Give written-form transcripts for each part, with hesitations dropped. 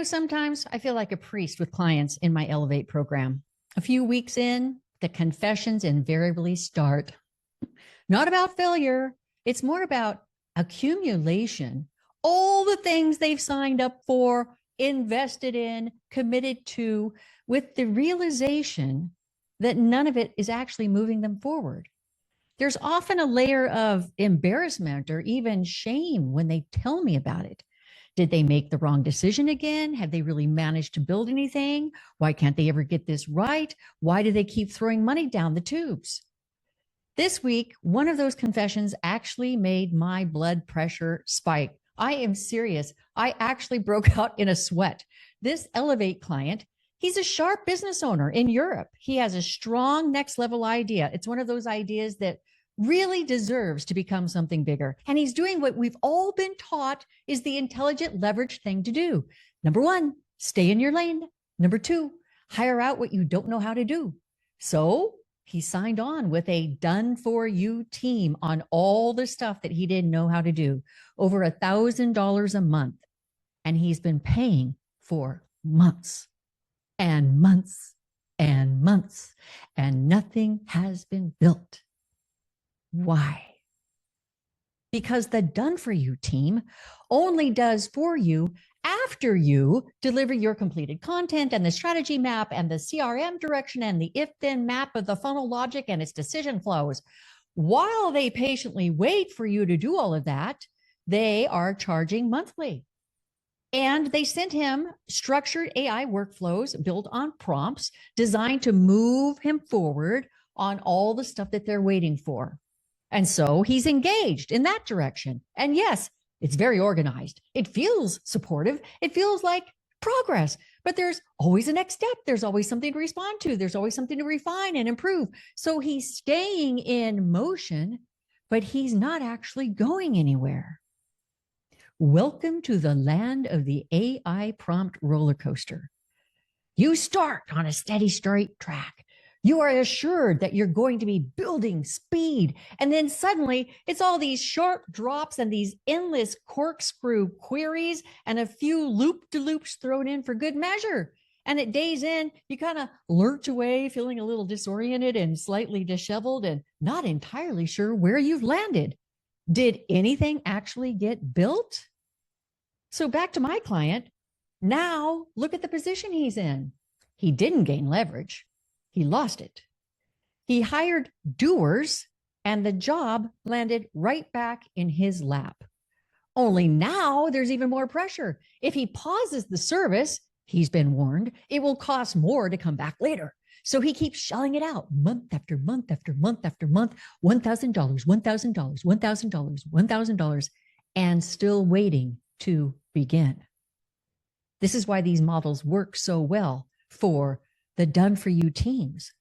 Sometimes I feel like a priest with clients in my Elevate program. A few weeks in, the confessions invariably start. Not about failure, it's more about accumulation. All the things they've signed up for, invested in, committed to, with the realization that none of it is actually moving them forward. There's often a layer of embarrassment or even shame when they tell me about it. Did they make the wrong decision again? Have they really managed to build anything? Why can't they ever get this right? Why do they keep throwing money down the tubes? This week, one of those confessions actually made my blood pressure spike. I am serious. I actually broke out in a sweat. This Elevate client, he's a sharp business owner in Europe. He has a strong next level idea. It's one of those ideas that really deserves to become something bigger. And he's doing what we've all been taught is the intelligent leverage thing to do. Number one, stay in your lane. Number two, hire out what you don't know how to do. So he signed on with a done for you team on all the stuff that he didn't know how to do, over $1,000 a month. And he's been paying for months and months and months, and nothing has been built. Why? Because the done for you team only does for you after you deliver your completed content and the strategy map and the CRM direction and the if-then map of the funnel logic and its decision flows. While they patiently wait for you to do all of that, they are charging monthly. And they sent him structured AI workflows built on prompts designed to move him forward on all the stuff that they're waiting for. And so he's engaged in that direction. And yes, it's very organized. It feels supportive. It feels like progress, but there's always a next step. There's always something to respond to. There's always something to refine and improve. So he's staying in motion, but he's not actually going anywhere. Welcome to the land of the AI Prompt Rollercoaster. You start on a steady, straight track. You are assured that you're going to be building speed. And then suddenly it's all these sharp drops and these endless corkscrew queries and a few loop-de-loops thrown in for good measure. And at days end, you kind of lurch away feeling a little disoriented and slightly disheveled and not entirely sure where you've landed. Did anything actually get built? So back to my client. Now look at the position he's in. He didn't gain leverage. He lost it. He hired doers and the job landed right back in his lap. Only now there's even more pressure. If he pauses the service, he's been warned, it will cost more to come back later. So he keeps shelling it out month after month after month after month, $1,000, $1,000, $1,000, $1,000, and still waiting to begin. This is why these models work so well for the done for you teams.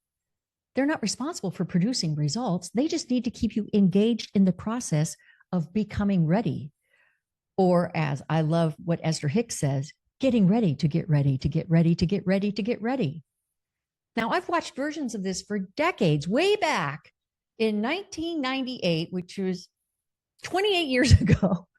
They're not responsible for producing results. They just need to keep you engaged in the process of becoming ready. Or as I love what Esther Hicks says, getting ready to get ready, to get ready, to get ready, to get ready. Now, I've watched versions of this for decades, way back in 1998, which was 28 years ago.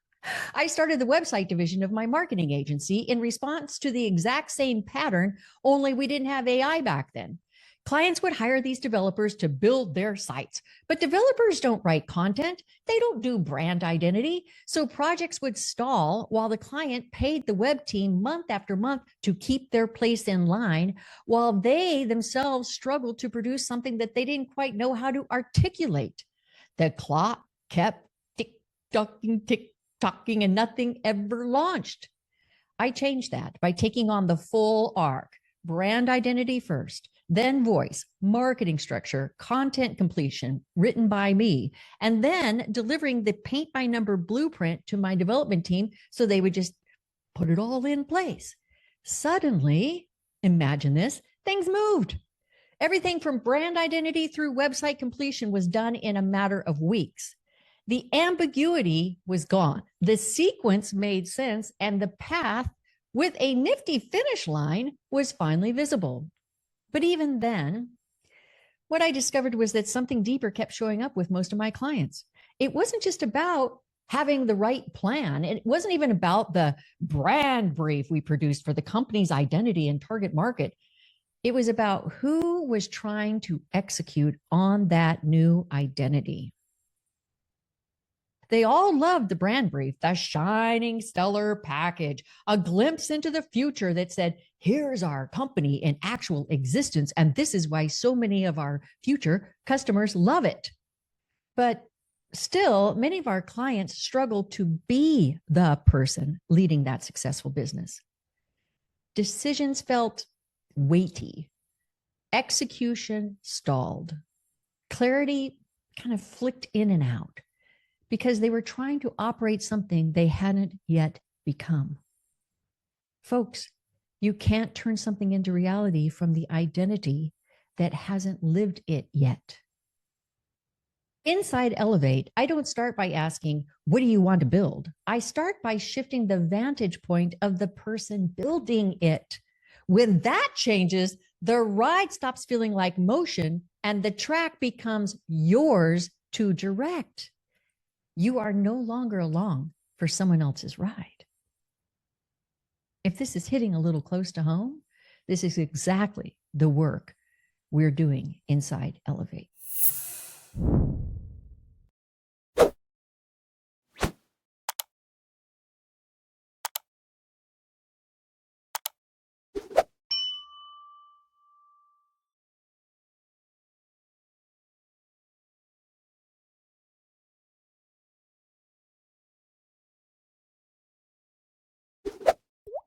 I started the website division of my marketing agency in response to the exact same pattern, only we didn't have AI back then. Clients would hire these developers to build their sites, but developers don't write content. They don't do brand identity. So projects would stall while the client paid the web team month after month to keep their place in line, while they themselves struggled to produce something that they didn't quite know how to articulate. The clock kept tick-tocking, and nothing ever launched. I changed that by taking on the full arc: brand identity first, then voice, marketing structure, content completion written by me, and then delivering the paint by number blueprint to my development team so they would just put it all in place. Suddenly, imagine this, things moved. Everything from brand identity through website completion was done in a matter of weeks. The ambiguity was gone. The sequence made sense, and the path with a nifty finish line was finally visible. But even then, what I discovered was that something deeper kept showing up with most of my clients. It wasn't just about having the right plan. It wasn't even about the brand brief we produced for the company's identity and target market. It was about who was trying to execute on that new identity. They all loved the brand brief, the shining stellar package, a glimpse into the future that said, here's our company in actual existence, and this is why so many of our future customers love it. But still, many of our clients struggle to be the person leading that successful business. Decisions felt weighty. Execution stalled. Clarity kind of flicked in and out because they were trying to operate something they hadn't yet become. Folks, you can't turn something into reality from the identity that hasn't lived it yet. Inside Elevate, I don't start by asking, what do you want to build? I start by shifting the vantage point of the person building it. When that changes, the ride stops feeling like motion and the track becomes yours to direct. You are no longer along for someone else's ride. If this is hitting a little close to home, this is exactly the work we're doing inside Elevate.